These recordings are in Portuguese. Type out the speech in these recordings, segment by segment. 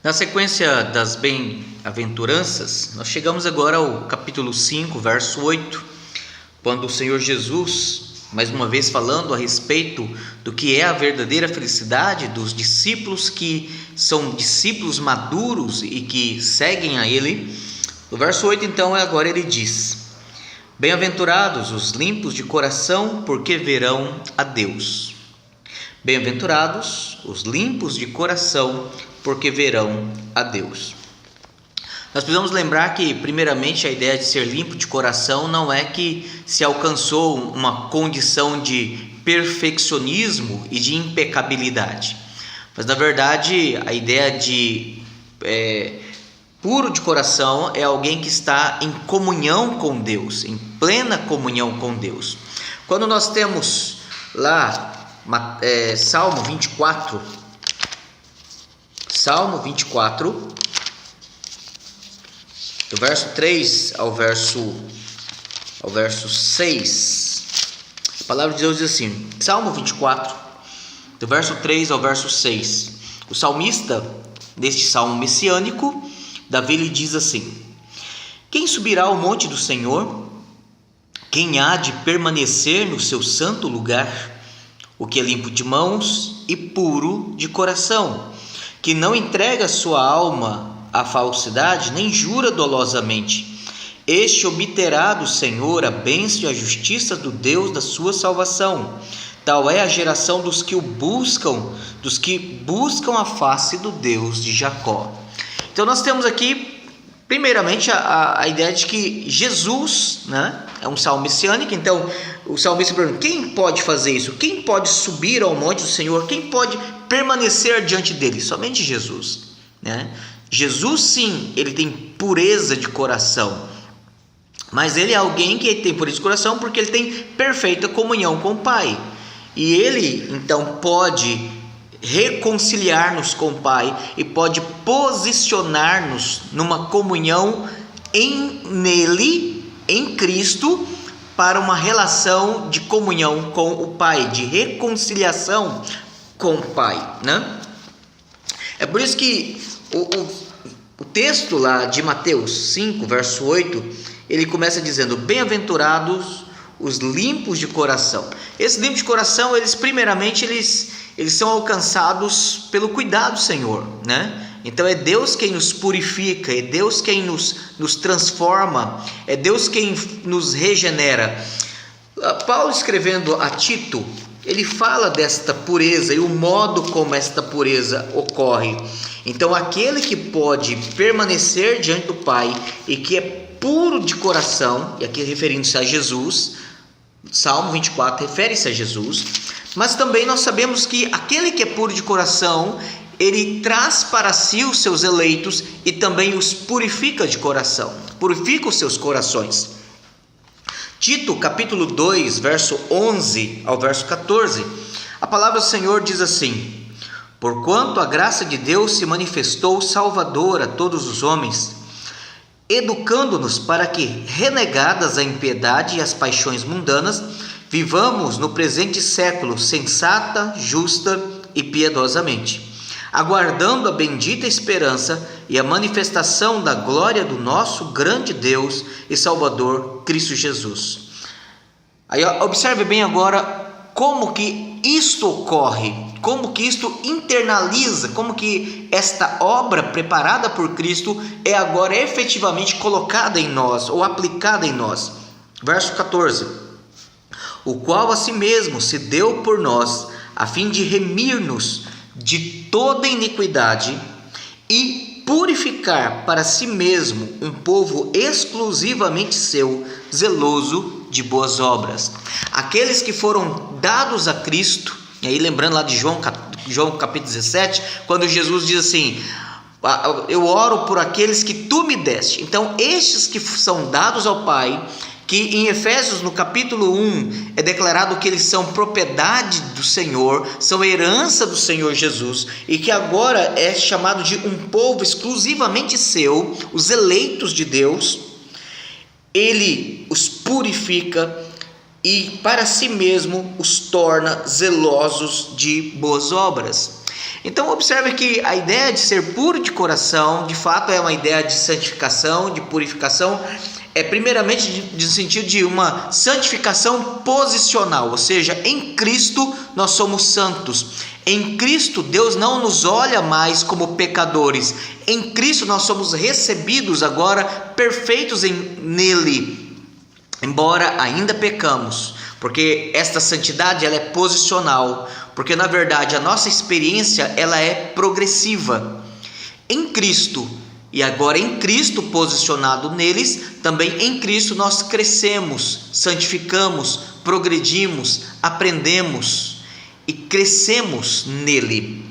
Na sequência das bem-aventuranças, nós chegamos agora ao capítulo 5, verso 8, quando o Senhor Jesus, mais uma vez falando a respeito do que é a verdadeira felicidade dos discípulos que são discípulos maduros e que seguem a Ele. No verso 8, então, agora ele diz: Bem-aventurados os limpos de coração, porque verão a Deus. Bem-aventurados os limpos de coração, porque verão a Deus. Nós precisamos lembrar que, primeiramente, a ideia de ser limpo de coração não é que se alcançou uma condição de perfeccionismo e de impecabilidade, mas na verdade a ideia de puro de coração é alguém que está em comunhão com Deus, em plena comunhão com Deus. Quando nós temos lá Salmo 24, do verso 3 ao verso 6, a palavra de Deus diz assim, Salmo 24, do verso 3 ao verso 6, o salmista, neste salmo messiânico, Davi lhe diz assim: Quem subirá ao monte do Senhor? Quem há de permanecer no seu santo lugar? O que é limpo de mãos e puro de coração, que não entrega sua alma à falsidade, nem jura dolosamente. Este obterá do Senhor a bênção e a justiça do Deus da sua salvação. Tal é a geração dos que buscam a face do Deus de Jacó. Então nós temos aqui, primeiramente, a ideia de que Jesus, é um salmo messiânico. Então o salmista pergunta: quem pode fazer isso? Quem pode subir ao monte do Senhor? Quem pode permanecer diante dele? Somente Jesus, Jesus, sim, ele tem pureza de coração, mas ele é alguém que tem pureza de coração porque ele tem perfeita comunhão com o Pai, e ele então pode reconciliar-nos com o Pai e pode posicionar-nos numa comunhão nele, em Cristo, para uma relação de comunhão com o Pai, de reconciliação com o Pai, É por isso que o texto lá de Mateus 5, verso 8, ele começa dizendo: Bem-aventurados os limpos de coração. Esses limpos de coração, primeiramente, eles são alcançados pelo cuidado do Senhor, Então é Deus quem nos purifica, é Deus quem nos transforma, é Deus quem nos regenera. Paulo, escrevendo a Tito, ele fala desta pureza e o modo como esta pureza ocorre. Então aquele que pode permanecer diante do Pai e que é puro de coração, e aqui referindo-se a Jesus, Salmo 24 refere-se a Jesus, mas também nós sabemos que aquele que é puro de coração, ele traz para si os seus eleitos e também os purifica de coração, purifica os seus corações. Tito, capítulo 2, verso 11 ao verso 14, a palavra do Senhor diz assim: Porquanto a graça de Deus se manifestou salvadora a todos os homens, educando-nos para que, renegadas a impiedade e as paixões mundanas, vivamos no presente século sensata, justa e piedosamente, aguardando a bendita esperança e a manifestação da glória do nosso grande Deus e Salvador, Cristo Jesus. Aí observe bem agora como que isto ocorre, como que isto internaliza, como que esta obra preparada por Cristo é agora efetivamente colocada em nós, ou aplicada em nós. Verso 14: O qual a si mesmo se deu por nós, a fim de remir-nos de toda iniquidade e purificar para si mesmo um povo exclusivamente seu, zeloso de boas obras. Aqueles que foram dados a Cristo, e aí lembrando lá de João capítulo 17, quando Jesus diz assim: eu oro por aqueles que tu me deste. Então estes que são dados ao Pai, que em Efésios, no capítulo 1, é declarado que eles são propriedade do Senhor, são herança do Senhor Jesus, e que agora é chamado de um povo exclusivamente seu, os eleitos de Deus. Ele os purifica e para si mesmo os torna zelosos de boas obras. Então observe que a ideia de ser puro de coração, de fato é uma ideia de santificação, de purificação, primeiramente no sentido de uma santificação posicional, ou seja, em Cristo nós somos santos. Em Cristo Deus não nos olha mais como pecadores. Em Cristo nós somos recebidos agora perfeitos nele, embora ainda pecamos, porque esta santidade ela é posicional, porque na verdade a nossa experiência ela é progressiva. Em Cristo, e agora em Cristo posicionado neles, também em Cristo nós crescemos, santificamos, progredimos, aprendemos e crescemos nele.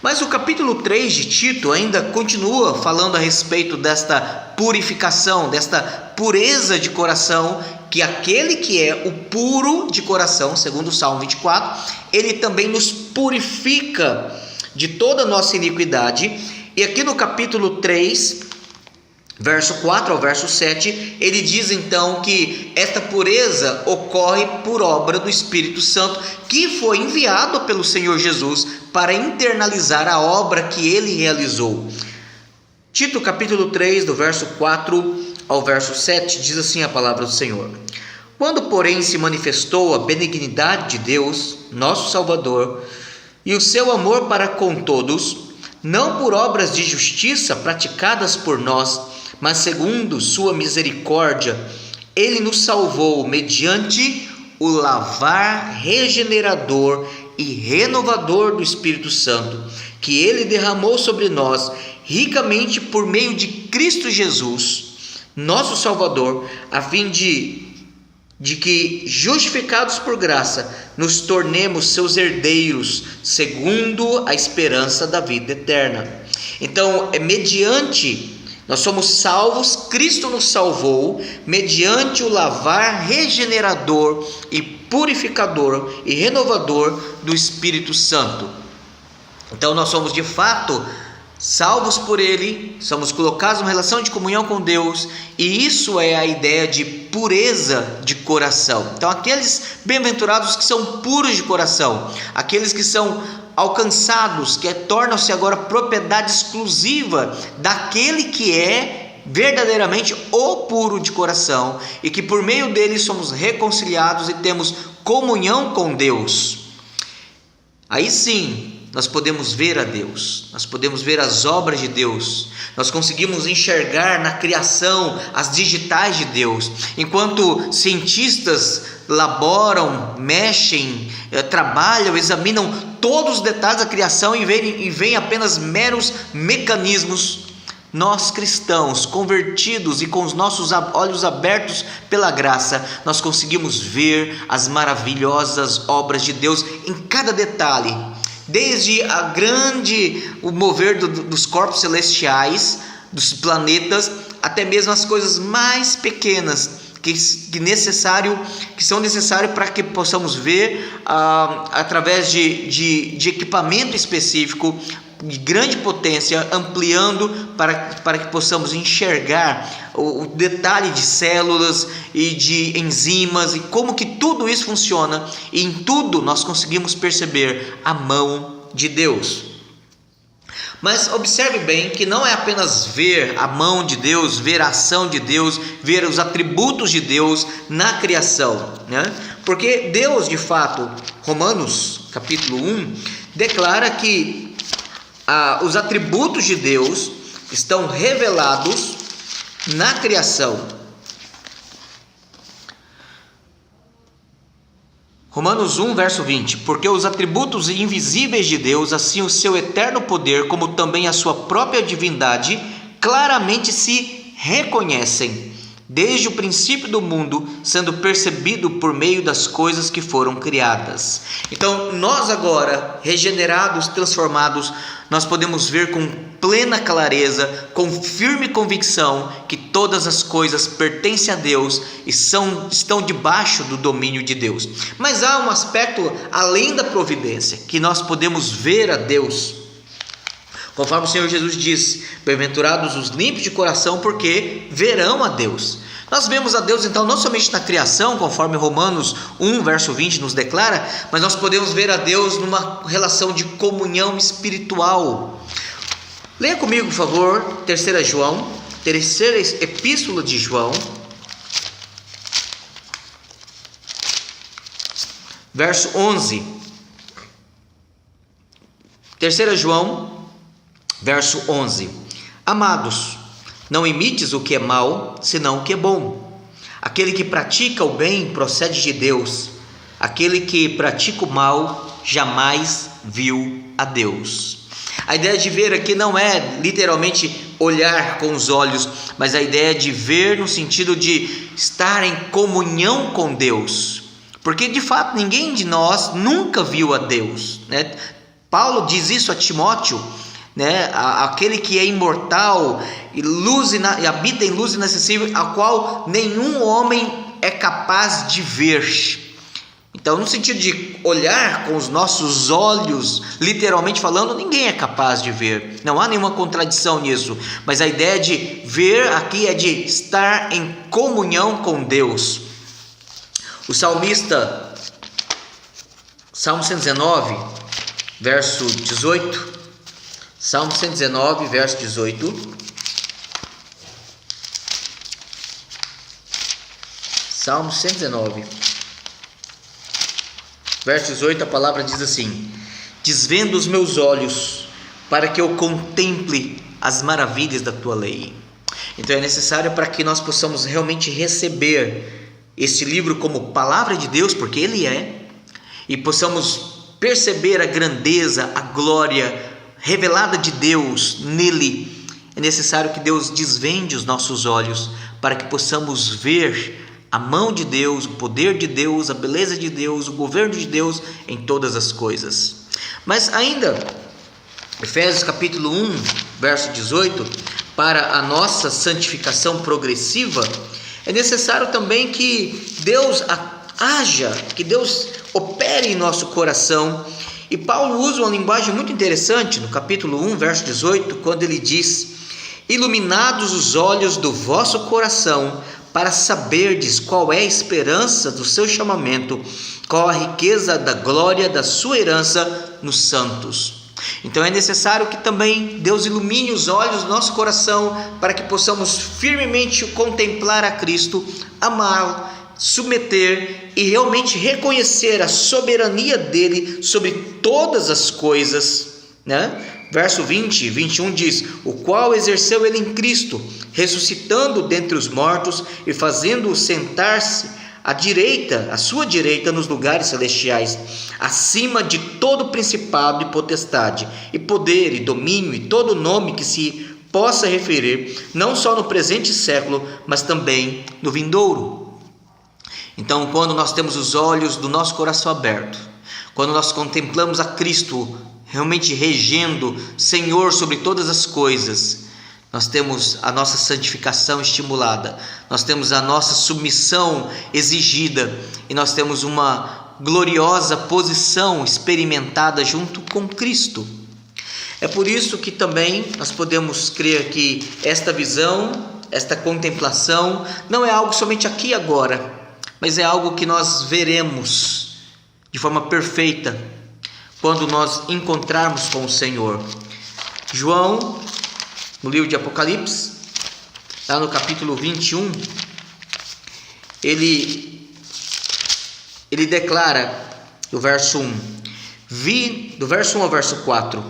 Mas o capítulo 3 de Tito ainda continua falando a respeito desta purificação, desta pureza de coração, que aquele que é o puro de coração, segundo o Salmo 24, ele também nos purifica de toda a nossa iniquidade. E aqui no capítulo 3, verso 4 ao verso 7, ele diz então que esta pureza ocorre por obra do Espírito Santo, que foi enviado pelo Senhor Jesus para internalizar a obra que ele realizou. Tito capítulo 3, do verso 4 ao verso 7, diz assim a palavra do Senhor: Quando, porém, se manifestou a benignidade de Deus, nosso Salvador, e o seu amor para com todos, não por obras de justiça praticadas por nós, mas segundo sua misericórdia, ele nos salvou mediante o lavar regenerador e renovador do Espírito Santo, que ele derramou sobre nós ricamente por meio de Cristo Jesus, nosso Salvador, a fim de que, justificados por graça, nos tornemos seus herdeiros, segundo a esperança da vida eterna. Então, nós somos salvos, Cristo nos salvou, mediante o lavar regenerador e purificador e renovador do Espírito Santo. Então, nós somos de fato salvos por Ele, somos colocados em relação de comunhão com Deus, e isso é a ideia de pureza de coração. Então, aqueles bem-aventurados que são puros de coração, aqueles que são alcançados, que tornam-se agora propriedade exclusiva daquele que é verdadeiramente o puro de coração, e que por meio dele somos reconciliados e temos comunhão com Deus. Aí sim, nós podemos ver a Deus, nós podemos ver as obras de Deus, nós conseguimos enxergar na criação as digitais de Deus. Enquanto cientistas laboram, mexem, trabalham, examinam todos os detalhes da criação e veem apenas meros mecanismos, nós cristãos, convertidos e com os nossos olhos abertos pela graça, nós conseguimos ver as maravilhosas obras de Deus em cada detalhe. Desde o mover dos corpos celestiais, dos planetas, até mesmo as coisas mais pequenas que são necessárias para que possamos ver através de equipamento específico de grande potência, ampliando para que possamos enxergar o detalhe de células e de enzimas e como que tudo isso funciona, e em tudo nós conseguimos perceber a mão de Deus. Mas observe bem que não é apenas ver a mão de Deus, ver a ação de Deus, ver os atributos de Deus na criação, né? Porque Deus, de fato, Romanos capítulo 1, declara que os atributos de Deus estão revelados na criação. Romanos 1, verso 20: Porque os atributos invisíveis de Deus, assim o seu eterno poder, como também a sua própria divindade, claramente se reconhecem, desde o princípio do mundo, sendo percebido por meio das coisas que foram criadas. Então, nós agora, regenerados, transformados, nós podemos ver com plena clareza, com firme convicção, que todas as coisas pertencem a Deus e estão debaixo do domínio de Deus. Mas há um aspecto além da providência, que nós podemos ver a Deus. Conforme o Senhor Jesus diz: bem-aventurados os limpos de coração, porque verão a Deus. Nós vemos a Deus então não somente na criação, conforme Romanos 1, verso 20 nos declara, mas nós podemos ver a Deus numa relação de comunhão espiritual. Leia comigo, por favor, terceira epístola de João, verso 11. 3 João, verso 11. Amados, não imites o que é mal, senão o que é bom. Aquele que pratica o bem procede de Deus. Aquele que pratica o mal jamais viu a Deus. A ideia de ver aqui não é literalmente olhar com os olhos, mas a ideia de ver no sentido de estar em comunhão com Deus. Porque de fato ninguém de nós nunca viu a Deus, né? Paulo diz isso a Timóteo, né? Aquele que é imortal e habita em luz inacessível, a qual nenhum homem é capaz de ver. Então, no sentido de olhar com os nossos olhos, literalmente falando, ninguém é capaz de ver. Não há nenhuma contradição nisso. Mas a ideia de ver aqui é de estar em comunhão com Deus. O salmista, Salmo 119, verso 18. Salmo 119, verso 18. Salmo 119. Verso 18, a palavra diz assim: desvenda os meus olhos, para que eu contemple as maravilhas da tua lei. Então é necessário para que nós possamos realmente receber este livro como palavra de Deus, porque ele é, e possamos perceber a grandeza, a glória revelada de Deus nele. É necessário que Deus desvende os nossos olhos, para que possamos ver a mão de Deus, o poder de Deus, a beleza de Deus, o governo de Deus em todas as coisas. Mas ainda, Efésios capítulo 1, verso 18, para a nossa santificação progressiva, é necessário também que Deus haja, que Deus opere em nosso coração. E Paulo usa uma linguagem muito interessante no capítulo 1, verso 18, quando ele diz: iluminados os olhos do vosso coração, para saberdes qual é a esperança do seu chamamento, qual a riqueza da glória da sua herança nos santos. Então é necessário que também Deus ilumine os olhos do nosso coração, para que possamos firmemente contemplar a Cristo, amá-lo, submeter e realmente reconhecer a soberania dele sobre todas as coisas, né? Verso 20, 21 diz: o qual exerceu ele em Cristo, ressuscitando dentre os mortos e fazendo-o sentar-se à sua direita nos lugares celestiais, acima de todo principado e potestade, e poder e domínio e todo nome que se possa referir, não só no presente século, mas também no vindouro. Então, quando nós temos os olhos do nosso coração aberto, quando nós contemplamos a Cristo realmente regendo, Senhor sobre todas as coisas, nós temos a nossa santificação estimulada, nós temos a nossa submissão exigida, e nós temos uma gloriosa posição experimentada junto com Cristo. É por isso que também nós podemos crer que esta visão, esta contemplação, não é algo somente aqui e agora, mas é algo que nós veremos de forma perfeita quando nós encontrarmos com o Senhor. João, no livro de Apocalipse, lá no capítulo 21, ele declara, do verso 1, do verso 1 ao verso 4,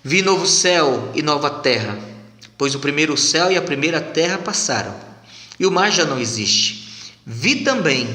vi novo céu e nova terra, pois o primeiro céu e a primeira terra passaram, e o mar já não existe. Vi também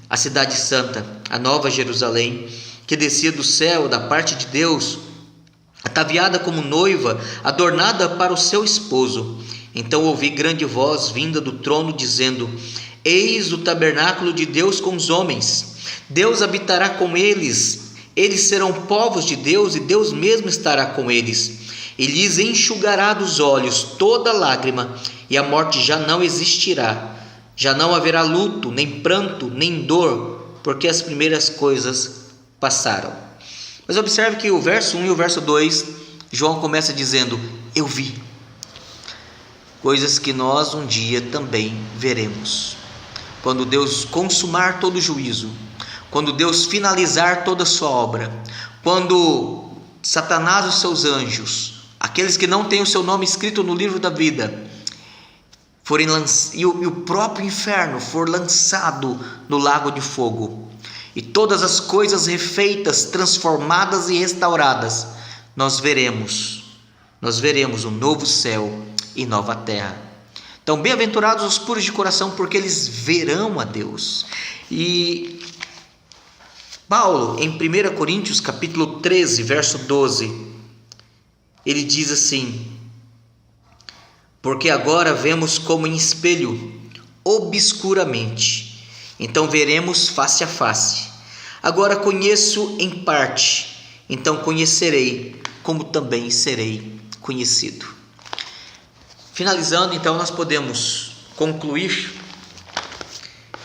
a cidade santa, a nova Jerusalém, que descia do céu da parte de Deus, ataviada como noiva, adornada para o seu esposo. Então ouvi grande voz vinda do trono, dizendo: eis o tabernáculo de Deus com os homens, Deus habitará com eles, eles serão povos de Deus, e Deus mesmo estará com eles, e lhes enxugará dos olhos toda lágrima, e a morte já não existirá, já não haverá luto, nem pranto, nem dor, porque as primeiras coisas passaram. Mas observe que o verso 1 e o verso 2, João começa dizendo: eu vi. coisas que nós um dia também veremos. Quando Deus consumar todo o juízo, quando Deus finalizar toda a sua obra, quando Satanás e os seus anjos, aqueles que não têm o seu nome escrito no livro da vida, e o próprio inferno for lançado no lago de fogo, e todas as coisas refeitas, transformadas e restauradas, nós veremos um novo céu e nova terra. Então, bem-aventurados os puros de coração, porque eles verão a Deus. E Paulo, em 1 Coríntios capítulo 13, verso 12, ele diz assim: porque agora vemos como em espelho, obscuramente, então veremos face a face. Agora conheço em parte, então conhecerei, como também serei conhecido. Finalizando, então, nós podemos concluir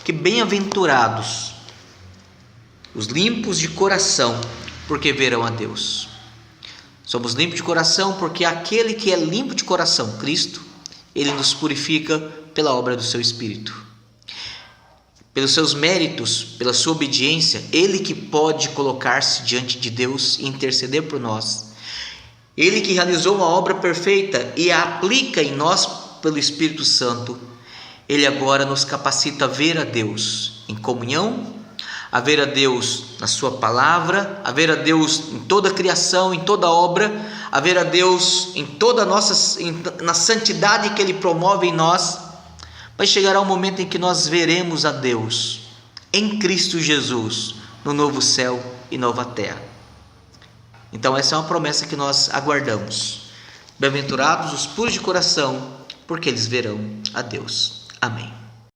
que bem-aventurados os limpos de coração, porque verão a Deus. Somos limpos de coração porque aquele que é limpo de coração, Cristo, ele nos purifica pela obra do seu Espírito. Pelos seus méritos, pela sua obediência, ele que pode colocar-se diante de Deus e interceder por nós. Ele que realizou uma obra perfeita e a aplica em nós pelo Espírito Santo, ele agora nos capacita a ver a Deus em comunhão, a ver a Deus na sua palavra, a ver a Deus em toda a criação, em toda a obra, a ver a Deus em toda na santidade que ele promove em nós. Mas chegará um momento em que nós veremos a Deus em Cristo Jesus, no novo céu e nova terra. Então essa é uma promessa que nós aguardamos. Bem-aventurados os puros de coração, porque eles verão a Deus. Amém.